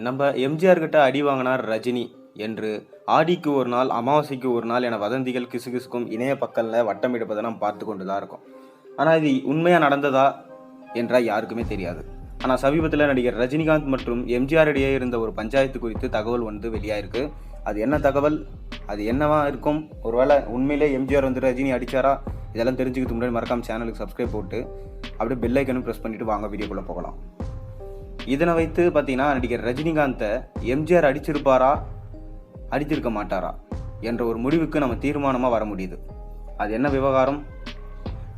நம்ம எம்ஜிஆர் கிட்ட அடி வாங்கினார் ரஜினி என்று ஆடிக்கு ஒரு நாள் அமாவாசைக்கு ஒரு நாள் என வதந்திகள் கிசுகிசுக்கும் இணைய பக்கத்தில் வட்டமிடுப்பதை நாம் பார்த்து கொண்டு தான் இருக்கோம். ஆனால் இது உண்மையாக நடந்ததா என்றால் யாருக்குமே தெரியாது. ஆனால் சமீபத்தில் நடிகர் ரஜினிகாந்த் மற்றும் எம்ஜிஆர் இடையே இருந்த ஒரு பஞ்சாயத்து குறித்து தகவல் வெளியாயிருக்கு. அது என்ன தகவல், அது என்னவா இருக்கும், ஒருவேளை உண்மையிலே எம்ஜிஆர் ரஜினி அடித்தாரா, இதெல்லாம் தெரிஞ்சுக்கிறதுக்கு முன்னாடி மறக்காம சேனலுக்கு சப்ஸ்கிரைப் போட்டு அப்படியே பெல் ஐக்கனும் ப்ரெஸ் பண்ணிவிட்டு வாங்க வீடியோக்குள்ளே போகலாம். இதனை வைத்து பார்த்தீங்கன்னா நடிகர் ரஜினிகாந்தை எம்ஜிஆர் அடிச்சிருப்பாரா அடித்திருக்க மாட்டாரா என்ற ஒரு முடிவுக்கு நம்ம தீர்மானமாக வர முடியுது. அது என்ன விவகாரம்?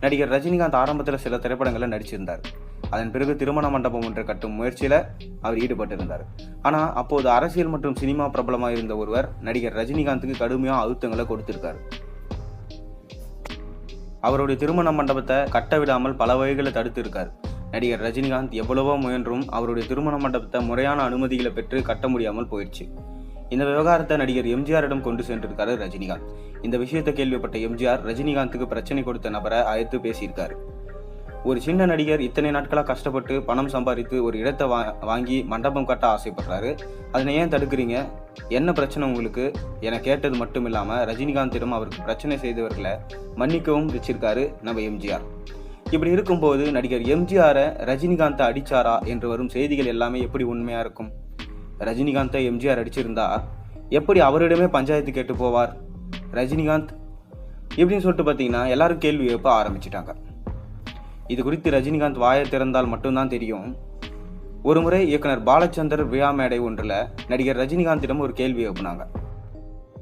நடிகர் ரஜினிகாந்த் ஆரம்பத்தில் சில திரைப்படங்களில் நடிச்சிருந்தார். அதன் பிறகு திருமண மண்டபம் ஒன்றை கட்டும் முயற்சியில் அவர் ஈடுபட்டிருந்தார். ஆனால் அப்போது அரசியல் மற்றும் சினிமா பிரபலமாக இருந்த ஒருவர் நடிகர் ரஜினிகாந்துக்கு கடுமையாக அழுத்தங்களை கொடுத்திருக்காரு. அவருடைய திருமண மண்டபத்தை கட்ட விடாமல் பல வகைகளை தடுத்து இருக்கார். நடிகர் ரஜினிகாந்த் எவ்வளவோ முயன்றும் அவருடைய திருமண மண்டபத்தை முறையான அனுமதிகளை பெற்று கட்ட முடியாமல் போயிடுச்சு. இந்த விவகாரத்தை நடிகர் எம்ஜிஆரிடம் கொண்டு சென்றிருக்காரு ரஜினிகாந்த். இந்த விஷயத்தை கேள்விப்பட்ட எம்ஜிஆர் ரஜினிகாந்துக்கு பிரச்சனை கொடுத்த நபரை அழைத்து பேசியிருக்காரு. ஒரு சின்ன நடிகர் இத்தனை நாட்களாக கஷ்டப்பட்டு பணம் சம்பாதித்து ஒரு இடத்தை வாங்கி மண்டபம் கட்ட ஆசைப்படுறாரு. அதனை ஏன் தடுக்கிறீங்க, என்ன பிரச்சனை உங்களுக்கு என கேட்டது மட்டும் இல்லாமல் ரஜினிகாந்திடம் அவருக்கு பிரச்சனை செய்தவர்களை மன்னிக்கவும் வச்சிருக்காரு நம்ம எம்ஜிஆர். இப்படி இருக்கும்போது நடிகர் எம்ஜிஆரை ரஜினிகாந்தை அடிச்சாரா என்று வரும் செய்திகள் எல்லாமே எப்படி உண்மையா இருக்கும்? ரஜினிகாந்தை எம்ஜிஆர் அடிச்சிருந்தா எப்படி அவரிடமே பஞ்சாயத்து கேட்டு போவார் ரஜினிகாந்த் இப்படின்னு சொல்லிட்டு பார்த்தீங்கன்னா எல்லாரும் கேள்வி எழுப்ப ஆரம்பிச்சிட்டாங்க. இது குறித்து ரஜினிகாந்த் வாயை திறந்தால் மட்டும்தான் தெரியும். ஒரு முறை இயக்குனர் பாலச்சந்தர் விழா மேடை ஒன்றில் நடிகர் ரஜினிகாந்திடம் ஒரு கேள்வி எழுப்புனாங்க.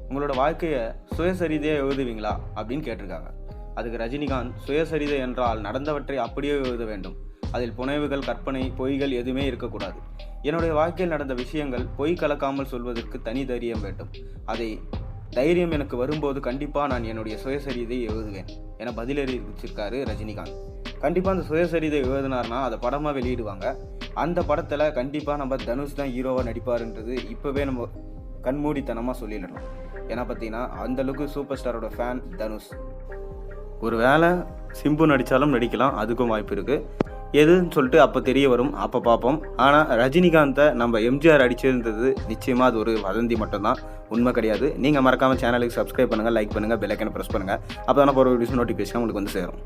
உங்களோட வாழ்க்கையை சுயசரிதையை எழுதுவீங்களா அப்படின்னு கேட்டிருக்காங்க. அதுக்கு ரஜினிகாந்த், சுயசரிதை என்றால் நடந்தவற்றை அப்படியே எழுத வேண்டும், அதில் புனைவுகள், கற்பனை, பொய்கள் எதுவுமே இருக்கக்கூடாது. என்னுடைய வாழ்க்கையில் நடந்த விஷயங்கள் பொய் கலக்காமல் சொல்வதற்கு தனி தைரியம் வேண்டும். அதை தைரியம் எனக்கு வரும்போது கண்டிப்பாக நான் என்னுடைய சுயசரிதையை எழுதுவேன் என பதிலளிச்சிருக்காரு ரஜினிகாந்த். கண்டிப்பாக அந்த சுயசரிதை எழுதினார்னா அதை படமாக வெளியிடுவாங்க. அந்த படத்தில் கண்டிப்பாக நம்ம தனுஷ் தான் ஹீரோவாக நடிப்பாருன்றது இப்போவே நம்ம கண்மூடித்தனமாக சொல்லிடலாம். ஏன்னா பார்த்தீங்கன்னா அந்தளவுக்கு சூப்பர் ஸ்டாரோட ஃபேன் தனுஷ். ஒரு வேளை சிம்பு நடித்தாலும் நடிக்கலாம், அதுக்கும் வாய்ப்பு இருக்குது. எதுன்னு சொல்லிட்டு அப்போ தெரிய வரும், அப்போ பார்ப்போம். ஆனால் ரஜினிகாந்தை நம்ம எம்ஜிஆர் அடிச்சிருந்தது நிச்சயமாக அது ஒரு வதந்தி மட்டும்தான், உண்மை கிடையாது. நீங்கள் மறக்காமல் சேனலுக்கு சப்ஸ்கிரைப் பண்ணுங்கள், லைக் பண்ணுங்கள், பெல் ஐக்கனை ப்ரெஸ் பண்ணுங்கள். அப்போ தானே போகிற வீடியோஸ் நோட்டிஃபிகேஷன் உங்களுக்கு வந்து சேரும்.